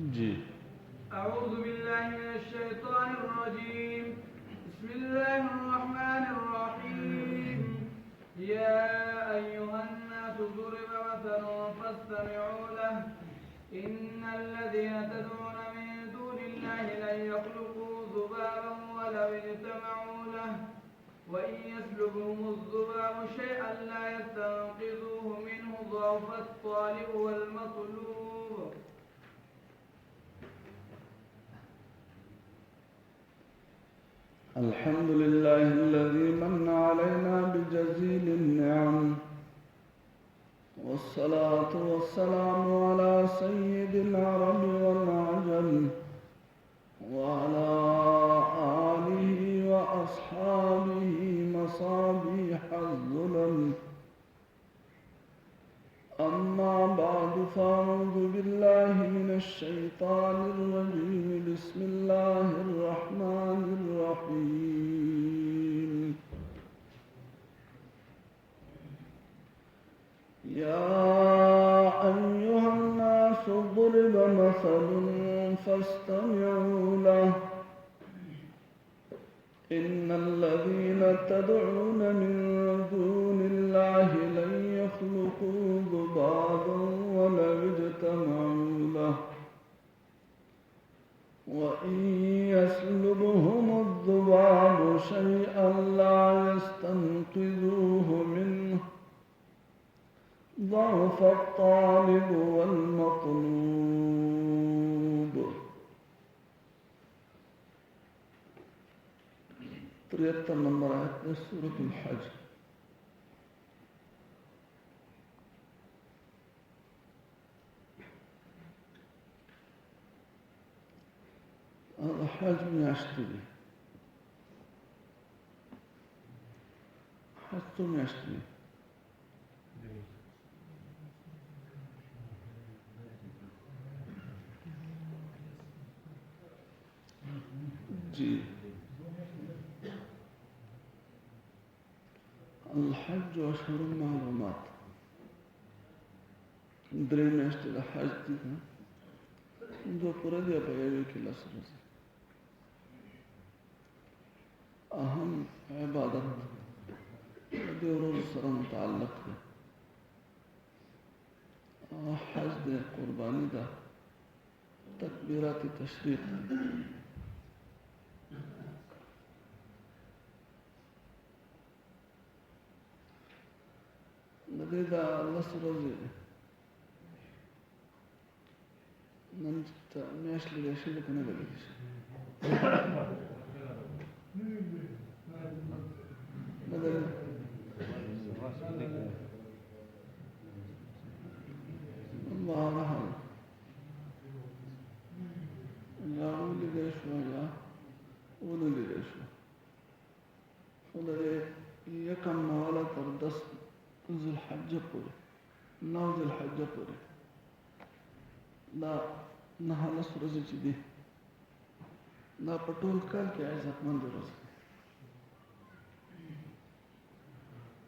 जी। أعوذ بالله من الشيطان الرجيم. بسم الله الرحمن الرحيم. يا أيها الناس ضرب مثل فاستمعوا له. إن الذين تدعون من دون الله لن يخلقوا ذبابا ولو اجتمعوا له وإن يسلبهم الذباب شيئا لا يستنقذوه منه ضعف الطالب والمطلوب. الحمد لله الذي من علينا بجزيل النعم، والصلاة والسلام على سيد العرب والعجم وعلى آله وأصحابه مصابيح الظلم. أما بعد، فأعوذ بالله من الشيطان الرجيم. بسم الله الرحمن الرحيم. يا أيها الناس ضرب مثل فاستمعوا له. إن الذين تدعون من دون الله لن يخلقوا ذبابا ولو اجتمعوا له وإن يسلبهم الذباب شيئا لا يستنقذوه منه ضعف الطالب والمطلوب. 73 नंबर आयत में सूरतुल हज. हज ಮಿಯಾಸ್ತು ಇದೆ. ಹತ್ತು ಮಿಯಾಸ್ತು ಇದೆ. जी. الحج أشهر معلومات. درې میاشتې د حج دي، دوه پوره دي په یوې کې لس ورځې. اهم عبادت د ورځو سره متعلق دی. حج د قرباني ده، تکبیرات تشریق دی. د دې د لس ورځې نن میاشت لیدل شوي که نه لیدل شوي؟ نه ده بهرحال یا ولیدل شوه یا ونه لیدل شوه، خو د دې یکم نه والا تر 10 ذوالحجه پورې، 9 ذوالحجه پورې دا 9 ورځې چې دي دا په ټول کال کې عزتمند ورځې دي.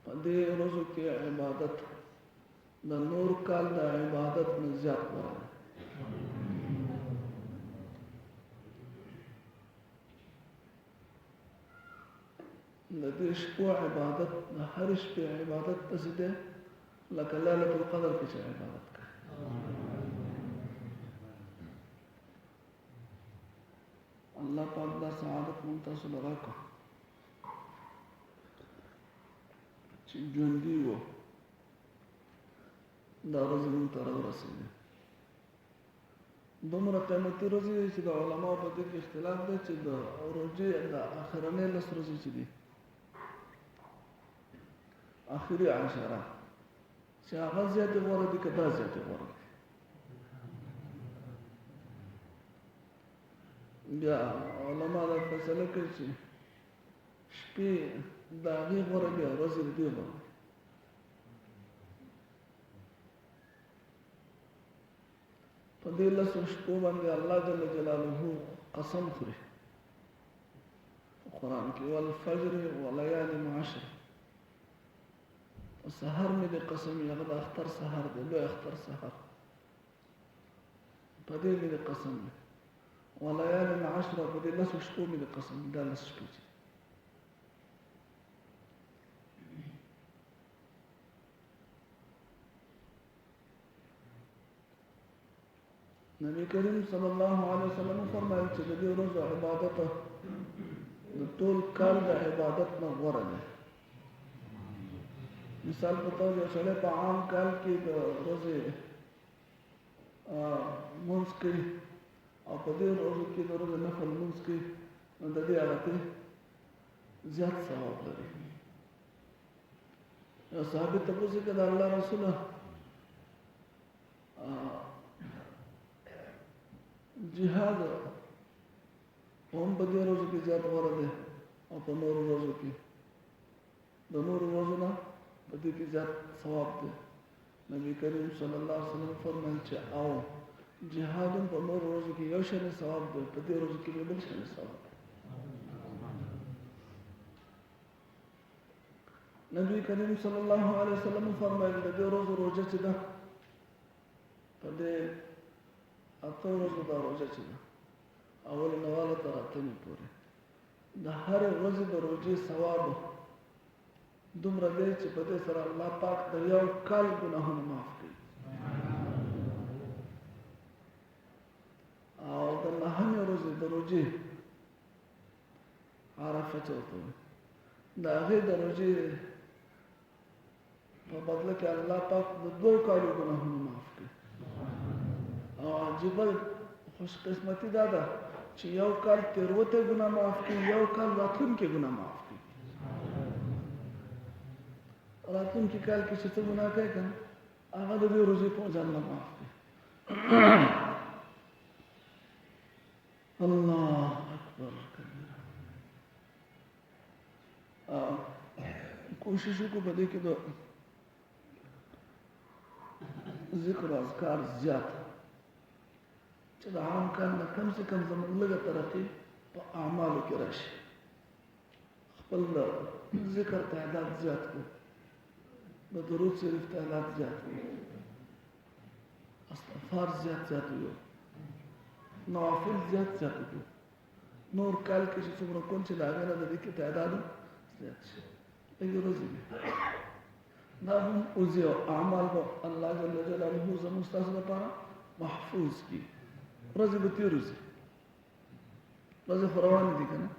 په دې ورځو کې عبادت د نور کال د عبادت نه زیات غوره دی. د دې شپو عبادت د هر شپې عبادت داسې دی لکه لیلة القدر کې چې عبادت کوي. الله پاک دا سعادت مونږ تاسو له راکړه چې ژوندي وو دا ورځې مونږ ته راورسېدې. دومره قیمتي ورځې دي چې د علماو په دې کې اختلاف دی چې د روژې د اخرنۍ 10 ورځې چې دي آخري عشره چې هغه زیاتې غوره دي که دا زیاتې غوره دي. بیا علما دا فیصله کوي چې شپې د هغې غوره دي او ورځې د دې غوره دي. په دې 10 شپو باندې الله جل جلاله قسم خوري قرآن کې والفجر وليال عشر. سحر مې د قسم هغه د اختر سحر دی، لوی اختر سحر. په دې مې قسم دی وليال عشره په دې لسو شپو مې قسم دا لس شپې دي نبی کریم صلی الله علیه وسلم فرمایي چې د دې ورځو عبادت د ټول کال د عبادت نه غوره دی مثال په توګه یو سړی په عام کال کې د ورځې مونځ کوي او په دې ورځو کې د ورځې نفل مونځ کوي نو د دې هغه زیات ثواب لري یو صحابي تپوس وکړ د الله رسوله جهاد هم په دې ورځو کې زیات غوره دی او په نورو ورځو کې د نورو ورځو نه په دې کې زیات ثواب دی نبی کریم صلی الله علیه وسلم فرمایي چې او جهاد هم په نورو ورځو کې یو شان ثواب دی په دې ورځو کې بل شان ثواب دی نبی کریم صلی الله علیه وسلم فرمایي د دې ورځو روزه چې ده په دې اته ورځو دا روزه چې ده اول نواله تر اتمې پورې د هر ورځې د روزې ثواب دومره دی چې په دې سره الله پاک د یو کال ګناهونه معاف کوي او د نهمې ورځې د روزې عرفه چې ورته وایي د هغې د روزې په بدله کې الله پاک د 2 کالو ګناهونه معاف کوي او عجیبه خوش قسمتي دا ده چې یو کال تېروتی ګناه معاف کوي یو کال راتلونکی ګناه معاف کوي راتلونکي کال کې چې څه ګناه کوي که نه هغه د دې روزې په وجه الله معاف کوي الله اکبر کبیره کوشش وکړو په دې کې د ذکر او اذکار زیات چې د عام کار نه کم سے کم زموږ لږه ترقي په اعمالو کې راشي خپل د ذکر تعداد زیات کړو د درود شریف تعداد زیات کړو استغفار زیات وي نوافل زیات کړو نور کال کې چې څومره کوم چې د هغې نه د دې کې تعداد زیات شي لږې ورځې دي دا هم اوزي او اعمال به الله جل جلاله زموږ ستاسو لپاره محفوظ کړي ورځې به تېرې ځي ورځې خو روانې دي که نه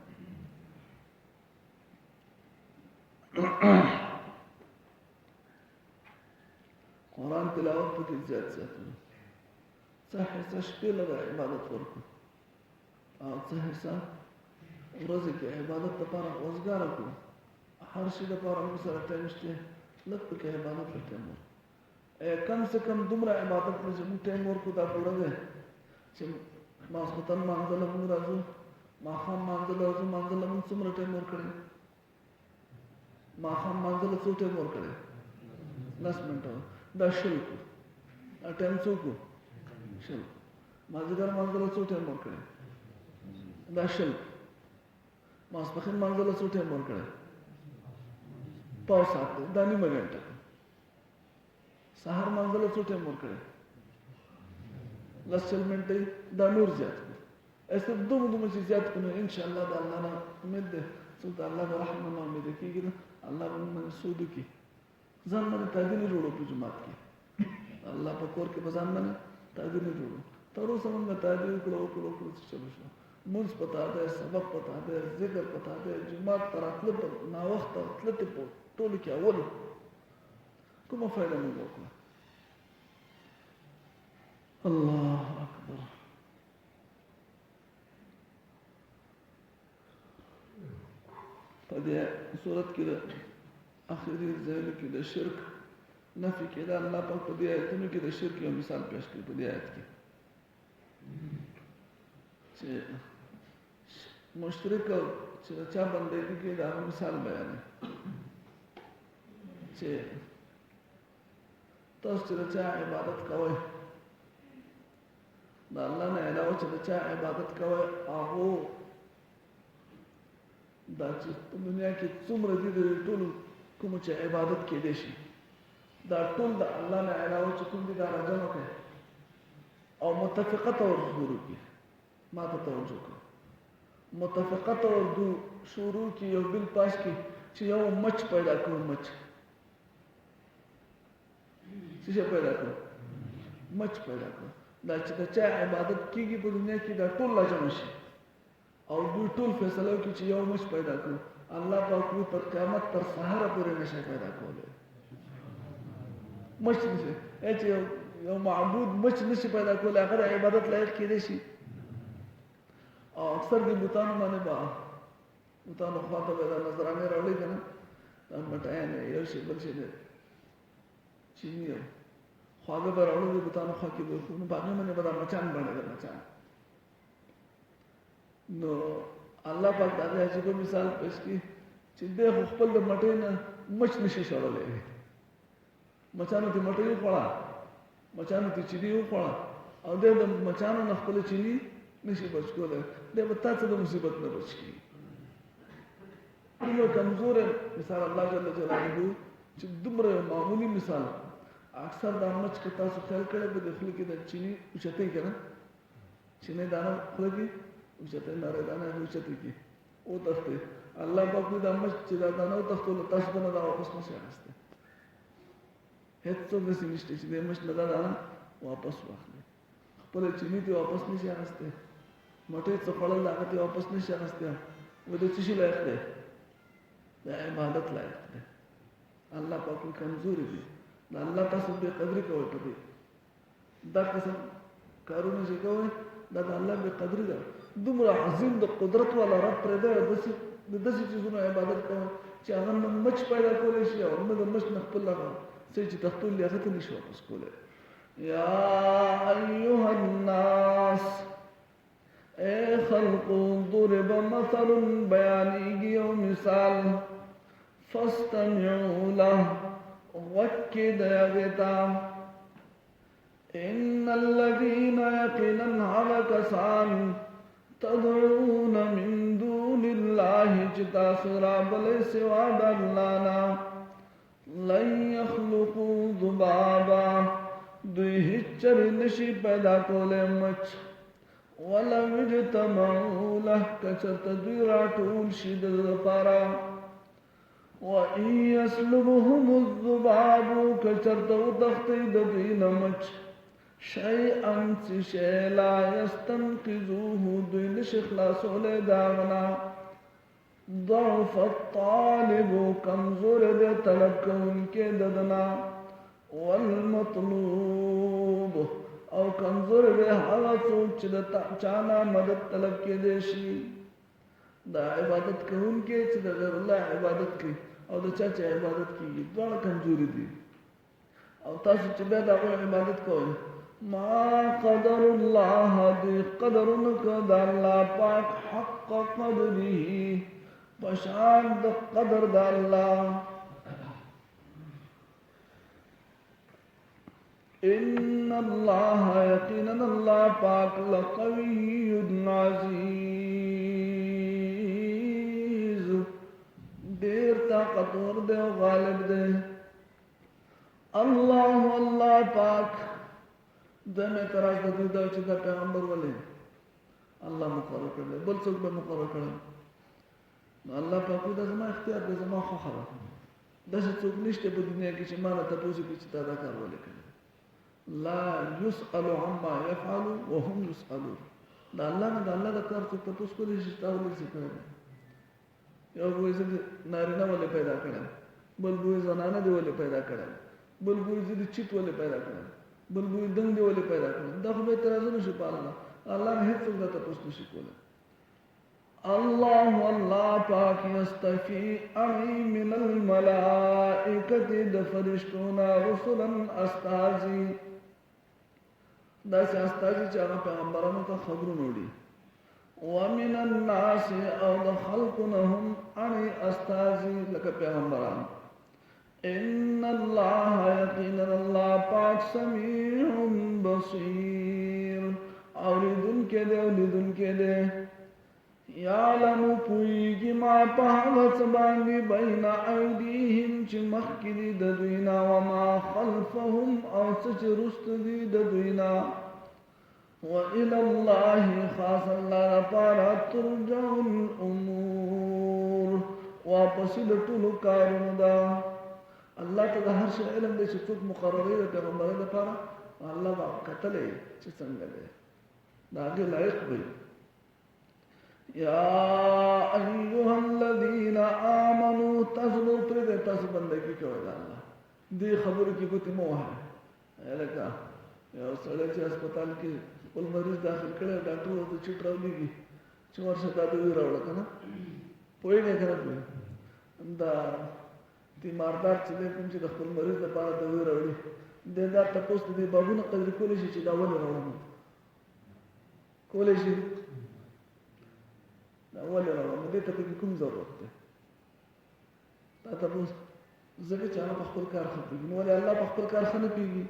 قرآن تلاوت پکې زیات وي څه حصه شپې لره عبادت ورکړو او څه حصه ورځې کې عبادت لپاره وزګاره کړو هر شي لپاره موږ سره ټایم شته لږ پکې عبادت ته ټایم ورکړو کم سے کم دومره عبادت ته چې موږ ټایم ورکړو دا پوره دی چې ماسخوتن مانځه له موږ راځو ماښام مانځه له راځو مانځه له موږ څومره ټایم ورکړی ماښام مانځه له څو ټایم ورکړی 10 منټه دا شل کړو دا ټایم څو کړو شل مازدیګر مانځه له څو ټایم ورکړی دا شل ماسپښین مانځه له څو ټایم ورکړی پاو ساعت دی دا نیمه ګنټه سهار مانځه له څو ټایم ورکړی 10 منټه دا نور زیات کړو ایسے دومره چې زیات کړو ان شاء الله د الله نه امید ده چې د الله د رحمت نه امید کېږي الله به موږ سود کړي ځان باندې تاګي نه جوړو په جماعت کې الله په کور کې ځان باندې تاګي نه جوړو تر اوسه موږ تاګي وکړو چې چلو شو مونږ پتا ده سبق پتا ده ذکر پتا ده جماعت تر خپل نا وخت تلته په ټول کې اول کومه فائدہ موږ وکړو الله اکبر په دې صورت کې اخري ځایونو کې د شرک نفي کې دا الله پاک په دې آیتونو کې د شرک یو مثال پیش کړی په دې آیت کې چې مشرک چې چا بندګي کې دا مثال بیان چې تاسو چې چا عبادت کوئ دا الله نه علاوه چې چا عبادت کوئ هغه دا چې په دنیا کې څومره دي د ټول کوم چې عبادت کې دي شي دا ټول د الله نه علاوه چې کوم دي دا راځنه کوي او متفقه طور شروع کی ما ته توجه کړه متفقه طور شروع کی یو بل پاس کی چې یو مچ پیدا کړو مچ څه پیدا کړو مچ پیدا کړو دا چې د چا عبادت کیږي په دنیا کې دا ټول لازم شي او دوی ټول فیصله کوي چې یو مچ پیدا کړو الله پاک پر قیامت تر سحر پورې نشي پیدا کولای مچ نشي چې یو معبود مچ نشي پیدا کولای هغه عبادت لایق کېدی شي او اکثر د بوتانو باندې با بوتانو خواته به دا نظرانه راوړي کنه دا مټای نه یو شی بل شي نه چینی خواږه به راوړي د بوتانو خوا کې به نو باندې باندې به دا مچان باندې مچان نو الله پاک دا عجیب مثال پېښ کړي چې د خپل د مټې نه مچ نشي شړلې مچانو ته مټې وخوړه مچانو ته چینی وخوړه او د مچانو نه خپل چینی نشي بچ کولای د وتا څه د مصیبت نه بچ کی یو کمزور مثال الله جل جلاله چې دومره معمولی مثال اکثر د مچ کې تاسو خیال کړئ به د خلک د چینی اوچته کړه چینی دانه خلک اوچته لاره دانه اوچته کی او تاسو الله په دې د مچ چې دا دانه تاسو له تاسو نه دا واپس نشي راځي هیڅ څه نشته چې د مچ نه دانه واپس واخلي خپل چینی ته واپس نشي راځي مټې څه خړل هغه ته واپس نشي راځي و د څه شي لایق دی د عبادت لایق دی الله پاک کمزوري دی دا الله تاسو به قدر کوي ته دا قسم کارونه چې کوي دا د الله به قدر ده دومره عظیم د قدرت والا رب پر ده د داسې چیزونو عبادت کوي چې هغه مچ پیدا کولی شي او موږ مچ نه خپل هغه څه چې تختول هغه ته نشو واپس کولی یا ایها الناس اے خلق ضرب مثل بیانیږي یو مثال فاستمعوا له وكد يغتا إن الذين يقينا على كسان تدعون من دون الله جتاسرا بل سوى دلانا لن يخلقوا ذبابا دوی هچر نشی پیدا کولے مچ ولو اجتمعوا له کچرت دوی راټول شي د لپاره وَإِن يَسْلُبْهُمُ الذُّبَابُ كَچَرْتَوْ تَخْتِدَ دِينَ مَچ شَيْئًا سِشَيْ لَا يَسْتَنْقِذُوهُ دِينِ شِخْلَاسُ لَدَاغْنَا ضَعْفَ الطَّالِبُ کمزور دے طلب کون کے ددنا والمطلوب او کمزور دے حالا سوچ چانا مدد طلب کے دیشی دا عبادت کون کے چې د غیر الله عبادت کوي او د چا چې عبادت کوي دواړه کمزوري دي او تاسو چې بیا د هغوی عبادت کوئ ما قدر الله دې قدر نکړه د الله پاک حق قدره په شان د قدر د الله ان الله یقینا الله پاک لقوي عزیز دیر طاقتور دے و غالب دے اللہ پاک دے میں تراز دے دا چیزا پیغمبر والے اللہ مقرر کر لے بل سوک بے مقرر کر لے اللہ پاک دا زمان اختیار دے زمان خوخرا دا سے سوک نشتے پا دنیا کی چی مانا تپوسی کی چی تادا کار والے کر لا یسألو عما یفعلو وهم یسألو دا اللہ دا اللہ دا کار سوک تپوس کو لیشی تاولی سے کرنے یو بوئی زد نارینا والے پیدا کرن بل بوئی زنانه دی والے پیدا کرن بل بوئی زد چیت والے پیدا کرن بل بوئی دنگ دی والے پیدا کرن دا خو به ترازو نشي پالنا الله نه هیڅ څوک دا تاسو نشي کوله الله پاک یستفی انی من الملائکه د فرشتونا رسلا استازی دا چې استازی چې هغه پیغمبرانو ته خبرونه وړي ومن الناس او د خلقنهم انی استازی لکه پیغمبران ان الله یقینا الله پاک سمیع بصیر اوریدن کې دی اولیدن کې دی یعلم پویږي ما په هغه څه باندې بین ایدیهم چې مخکې دي د دوی نه وما خلفهم او څه چې رسته دي د دوی نه وإلى الله خاص الله لپاره ترجع الأمور واپس د ټولو کارونو دا الله ته د هر شي علم دی چې څوک مقررې د پیغمبر لپاره الله با کتلې چې څنګه دی دا هغه لایق دی یا ایها الذین آمنوا تاسو پر دې تاسو بندګي کوئ الله دې خبرو کې کوته مو وه الکه یو سړی چې هسپتال کې خپل مریض داخل کړي ډاکټر ورته چټ راوړي چې ورشه دا دوی راوړل کنه پوي نه کړو دا تیماردار چې کوم چې خپل مریض لپاره دوی راوړي دا تاسو دې بابونه قدر کولی شي چې دا ول راوړل کولی شي دا ول راوړل دې ته کوم ضرورت ده دا تاسو زکه چې هغه خپل کار خپل نو ولې الله په خپل کار خنه پیږي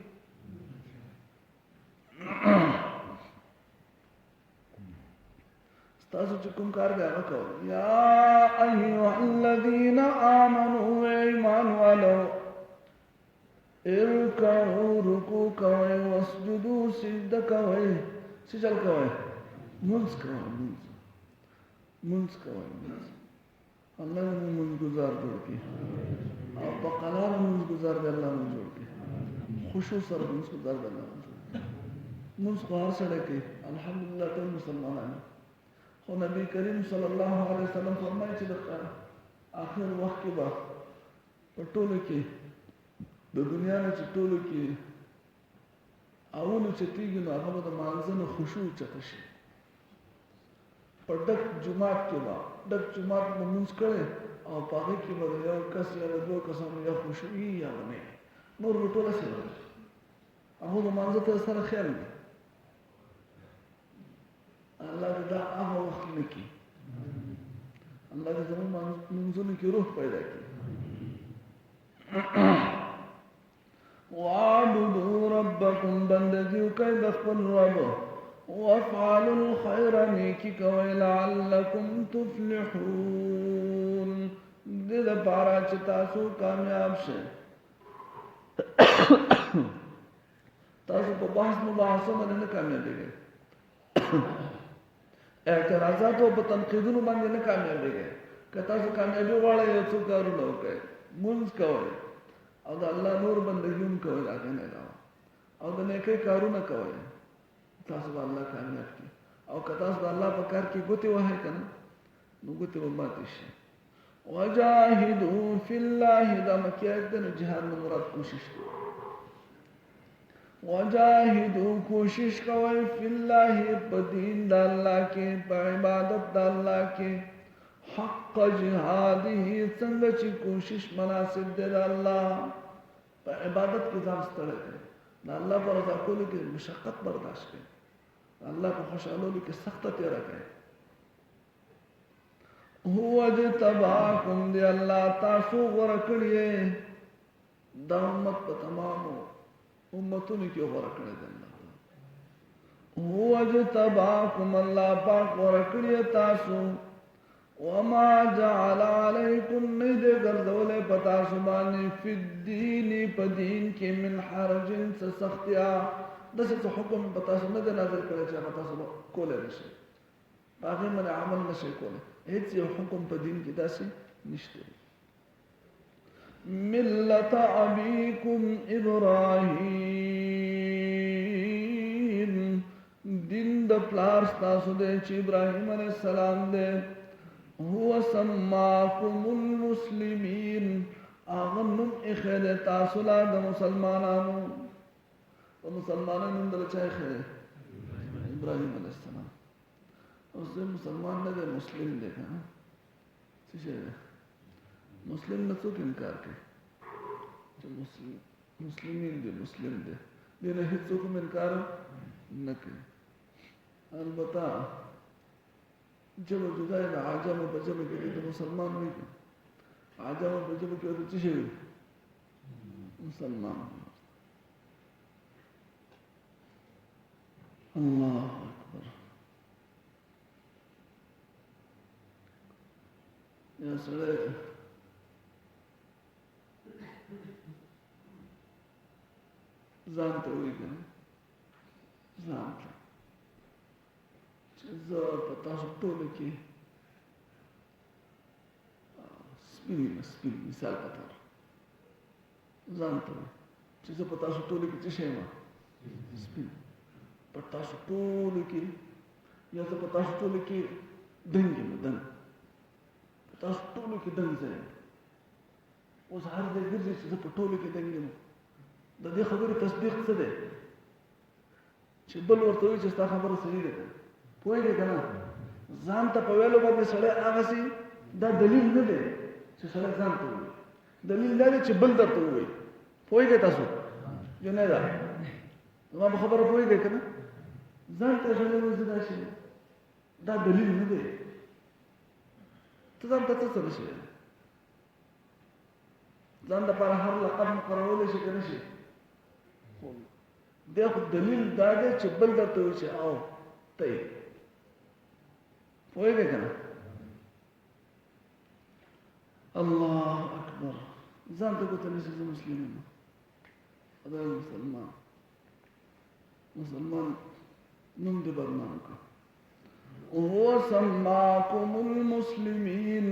تاسو چې کوم کار غواړئ کوئ یا ایها الذین آمنوا ایمان والو ارکعوا رکوع کوئ واسجدوا سجده کوئ سجل کوئ منځ کوئ منځ کوئ الله موږ گزار جوړ کړي او په قرار موږ گزار دی الله موږ جوړ کړي خشوع سره موږ گزار دی الله موږ خو هر څه کوي الحمدلله ټول مسلمانان خو نبی کریم صلی الله علیه وسلم فرمایي چې د آخر وخت کې به په ټولو کې د دنیا نه چې ټولو کې اولو چې تیږي نو هغه به د مانځه نه خشوع چته شي په ډک جومات کې به ډک جومات به مونځ کړی او په هغې کې به د یو کس یا د دوه کسانو یا خشوعي یا به نه نور به ټوله سره هغه د مانځه ته سره خیال دی الله دې دا هغه وخت نه کړي الله دې زموږ منځونو کې روح پیدا کړي واعبدوا ربکم بندگی وکړئ د خپل رب وافعلوا الخير نیکی کوئ لعلکم تفلحون دې لپاره چې تاسو کامیاب شئ تاسو په بحث مباحثه باندې نه کامیابېږئ اعتراضات او په تنقیدونو باندې نه کامیابېږئ که تاسو کامیابي غواړئ یو څو کارونه وکړئ مونځ کوئ او د الله نور بندګي هم کوئ د هغې نه علاوه او د نیکۍ کارونه کوئ تاسو به الله کامیاب کړي او که تاسو د الله په کار کې ګوتې وهئ که نه نو ګوتې به ماتې شي وجاهدوا فی الله دا مکې آیت دی نو جهاد نه مراد کوشش دی وجاهدوا کوشش کوئ فی الله په دین د الله کې په عبادت د الله کې حق جهاده څنګه چې کوشش مناسب دی د الله په عبادت کې ځان ستړی کړئ د الله په رضا کولو کې مشقت برداشت کړئ الله په خوشحالولو کې سخته تېره کړئ هو اجتباکم دی الله تاسو غوره کړی دا امت په تمامو امتونو کې غوره کړی دی هو اجتباکم الله پاک غوره کړی تاسو وما جعل علیکم ند ګرځولې پتا سبحانه فی الدین په دین کې من حرج سختیا دغه حکم پتا سم نه نازل کړی چې پتا سم کولای نشي هغه من عمل نشي کولای هیڅ یو حکم په دین کې داسې نشته ملت ابیکم ابراهیم دین د پلار تاسو د ابراهیم علیه السلام دی هو سماکم المسلمین اغنم اخد تاسولا د مسلمانانو و مسلمانانو در چای خیره ابراهیم علیہ السلام اوس مسلمان نه دی مسلم دی کنه څه شي مسلم نه څوک انکار کوي چې مسلمین دی مسلم دی دغه هیڅوک انکار نه کوي البته جب جدا ہے عجم په جبه کې د مسلمان وي عجم په جبه کې د څه شي مسلمان الله اکبر یا سره ځان ته وي کنه ځان ته زه په تاسو ټولو کې سپین مثال په تور ځان ته چې زه په تاسو ټولو کې څه شی یم سپین په تاسو ټولو کې یا زه په تاسو ټولو کې دنګ یم دنګ په تاسو ټولو کې دنګ زه یم اوس هر ځای ګرځي چې زه په ټولو کې دنګ یم د دې خبرې تصدیق څه دی چې بل ورته وایي چې ستا خبره صحیح ده پوهېږې که نه ځان ته په ویلو باندې سړی هغسې دا دلیل نه دی چې سړی ځان ته ووایي دلیل دا دی چې بل درته ووایي پوهېږئ تاسو جنیدا زما په خبره پوهېږئ که نه ځان ته سړی وایي زه داسې دا دلیل نه دی ته ځان ته څه څه نه شي ځان دپاره هر لقب مقررولی شي که نه شي دی خو دلیل دا دی چې بل درته وایي چې او ته یې پوهېږئ که نه الله اکبر ځان ته ګوته نیسي زه مسلم یم خدای مسلمان نوم دې بدنام کړه وهو سماكم المسلمين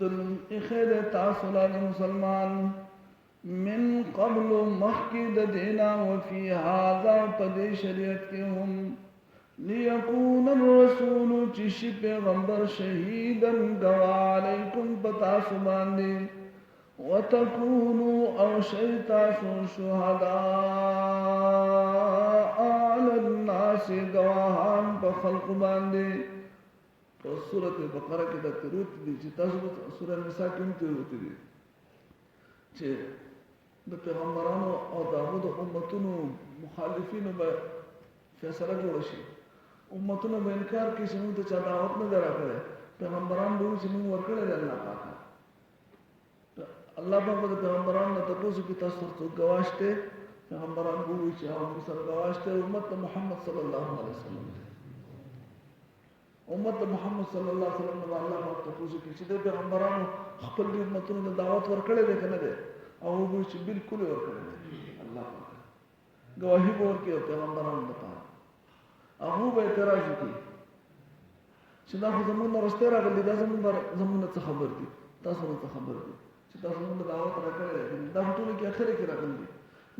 دلم اخد تاسو له مسلمان من قبل مخکد دینا وفي هذا پدې شریعت کې هم ليكون الرسول چې پیغمبر شهیدا گواه علیکم پتاسو باندې وتكونوا او شیتاسو شهداء على الناس گواهان په خلق باندې په سورۃ البقره کې د تروت دي چې تاسو سورۃ النساء کې هم تروت دي چې د پیغمبرانو او د امتونو مخالفینو به فیصله جوړ شي امتونو به انکار کوي چې موږ ته چا دعوت نه دی راکړی پیغمبران به وایي چې موږ ورکړی دی الله پاک الله پاک به د پیغمبرانو نه تپوس کوي تاسو سره څوک ګواه شته پیغمبران به وایي چې موږ سره ګواه شته امت د محمد صلی الله علیه وسلم امت د محمد صلی الله علیه وسلم نه الله پاک تپوس کوي چې د پیغمبرانو خپل دې امتونو ته دعوت ورکړی دی که نه دی او وایي چې بالکل ورکړی دی الله پاک ګواهي به ورکړي پیغمبرانو لپاره هغه به اعتراض وکړي چې دا خو زموږ نه رسته راغلي دا زموږ نه څه خبر دي تاسو نه څه خبر دي چې تاسو موږ ته دعوت راکړی دی دا ټول کې اخره کې راغلي دي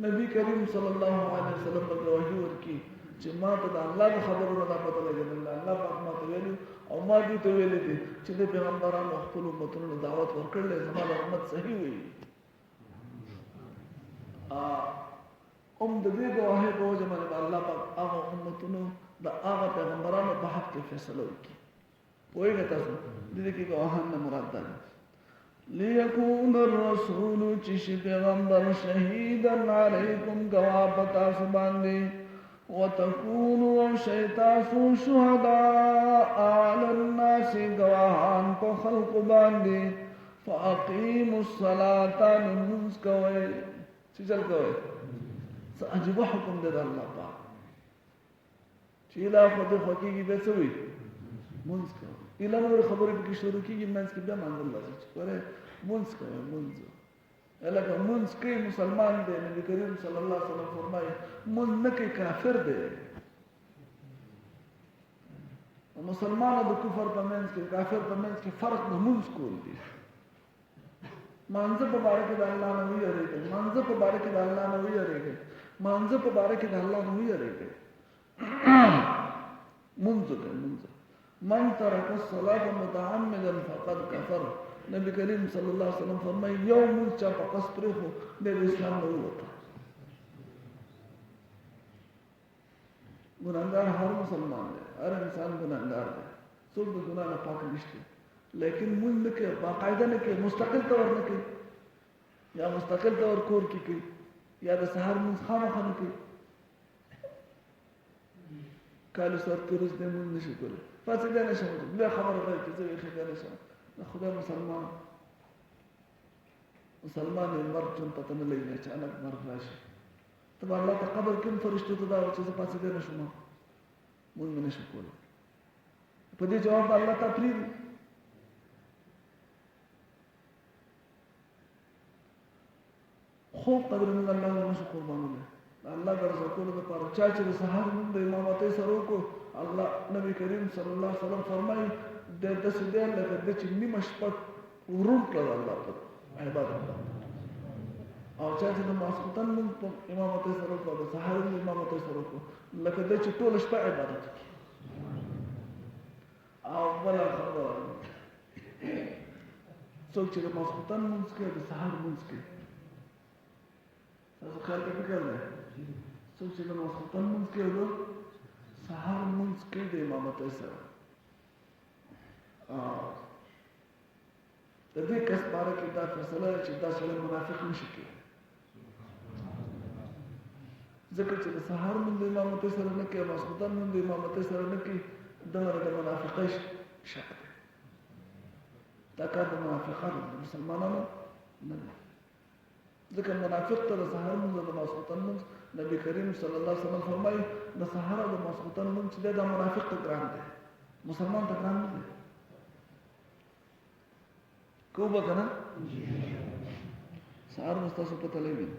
نبی کریم صلی الله علیه وسلم به ګواهي ورکړي چې ما ته د الله د خبرو نه پته لګېدل الله پاک ما ته ویلي او ما دې ته ویلي دي چې د پیغمبرانو خپلو امتونو ته دعوت ورکړلی زما د امت صحیح وي د دې ګواهۍ په وجه باندې به الله پاک هغه امتونو د هغه پیغمبرانو په حق کې فیصله وکړي پوهېږئ تاسو د دې کې ګواهان نه مراد دا دی ليكون الرسول چې شي پیغمبر شهیدا علیکم ګواه په تاسو باندې وتكونوا او شئ تاسو شهداء علی الناس ګواهان په خلق باندې فاقیموا الصلاة لمونځ کوئ چې چل کوئ څه عجیبه حکم دی د الله پاک چې اله خو دې خوا کېږي بیا څه وي مونځ کوئ اله نورې خبرې پکې شروع کېږي منځ کې بیا مانځل لازم چې ګورئ مونځ کوئ مونځ لکه مونځ کوي مسلمان دی نبي کریم صلی الله علیه وسلم فرمایي مونځ نه کوي کافر دی مسلمان او د کفر په منځ کې کافر په منځ کې فرق د مونځ کول دی مانځه په باره کې د الله نه ویریږئ مانځه په باره کې د الله نه ویریږئ مانځه په باره کې د الله نه ویریږئ مونځ کوئ مونځ من ترک الصلاة متعمدا فقد کفر نبی کریم صلی الله علیه وسلم فرمایي یو مونځ چا په قصد پرېښو دی د اسلام نه ووته ګناهګار هر مسلمان دی هر انسان ګناهګار دی څوک د ګناه نه پاک نشته لیکن مونږ نه کوي باقاعده نه کوي مستقل طور نه کوي یا مستقل طور کور کې کوي یا د سهار مونځ خامخا نه کوي کالو سر تورز دی مونځ نشي کولی پاڅېدی نه شم بیا خبره ده چې زه ویښېدی نه شم د خدای مسلمان یې مرګ چون پته نه لګي اچانک مرګ راشي ته به الله ته قبر کې هم فرشتو ته دا وه چې زه پاڅېدی نه شم مونځ مې نه شم کولی په دې جواب به الله ته پرېږدي خوب قدر موږ الله نه شو قربانولی د الله د رضا کولو دپاره چا چې د سهار مونځ د امامتۍ سره وکړو الله نبی کریم صلی الله علیه وسلم فرمایي د داسې دی لکه د چې نیمه شپه ورون کړل الله ته عبادت او چا چې د ماسخوتن مونږ په امامتۍ سره وکړو د سهار د امامتۍ سره وکړو لکه دی چې ټوله شپه عبادت وکړي او بله خبره څوک چې د ماسخوتن مونځ کوي د سهار مونځ کوي تاسو خیال کې فکر دی څوک چې د ماسخوتن مونځ کوي د سهار مونځ کوي د امامتۍ سره د دې کس باره کې دا فیصله ده چې دا سړی منافق نشي کېدی ځکه چې د سهار مونځ د امامتۍ سره نه کوي ماسخوتن مونځ د امامتۍ سره نه کوي دغه د منافقۍ شک دی دا کار د منافقانو د مسلمانانو نه دی ځکه منافق ته د سهار مونځ او د ماسخوتن مونځ نبی کریم صلی الله علیه وسلم فرمایي د سهار او د ماسخوتن مونځ چې دی دا منافق ته ګران دی مسلمان ته ګران نه دی کو به که نه سهار مو ستاسو پته لګي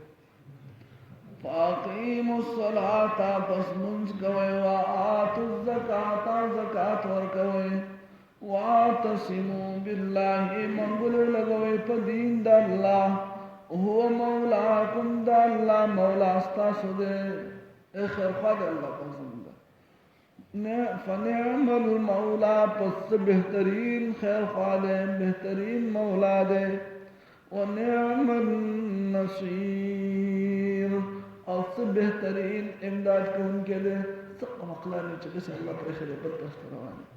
فاقیموا الصلاة پس مونځ کوئ وآتوا الزکاة زکات ورکوئ واعتصموا بالله منګلو لګوئ په دین د الله هو مولاکم د الله مولا ستاسو دی خیر خوا د الله قسم ده فنعم المولا پس بهترین خیر خوا دی بهترین مولا دی ونعم النصير او څه بهترین امداد کوونکی دی څه مقلار چې داسې الله پرې خلې بد طرف ته روان دی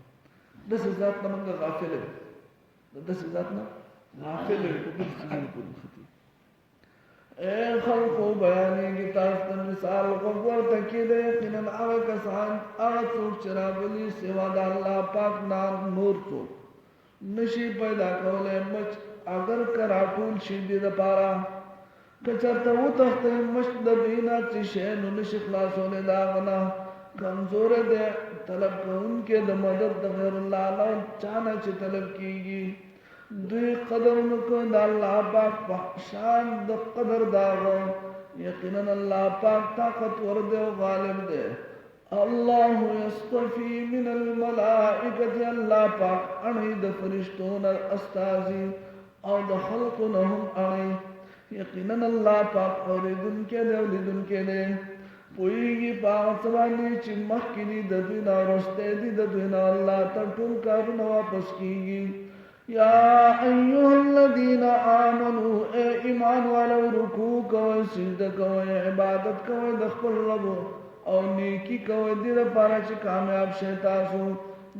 داسې ذات نه موږ غافل یو داسې ذات نه غافل یو په بل څیزونو پورې نښتي اے خلقو بیانېږي تاسو ته مثال غوږ ورته کېده یقینا هغه کسان هغه څوک چې راغلي سوا د الله پاک نه نور څوک نشي پیدا کولی مچ اگر که راټول شي دې دپاره که چېرته وتښتئ مچ د دوی نه چې شی نو نشي خلاصولی د هغه نه کمزوری دی طلب کوونکی د مدد د غیر الله نه چا نه چې طلب کېږي دوی قدر نکو د الله پاک په شان د قدر د هغه یقینا الله پاک طاقتور دی او غالب دی الله یصطفی من الملائکة الله پاک اړوي د فرشتو نه استازي او د خلقو نه هم اړوي یقینا الله پاک اوریدونکی دی او لیدونکی دی پوهیږي په هغه څه باندې چې مخکې دي د دوی نه وروستی دي د دوی نه الله ته ټول کارونه واپس کېږي یا ایها الذین آمنوا اے ایمان والو رکوع کوئ سجده کوئ عبادت کوئ د خپل رب او نیکی کوئ دې لپاره چې کامیاب شئ تاسو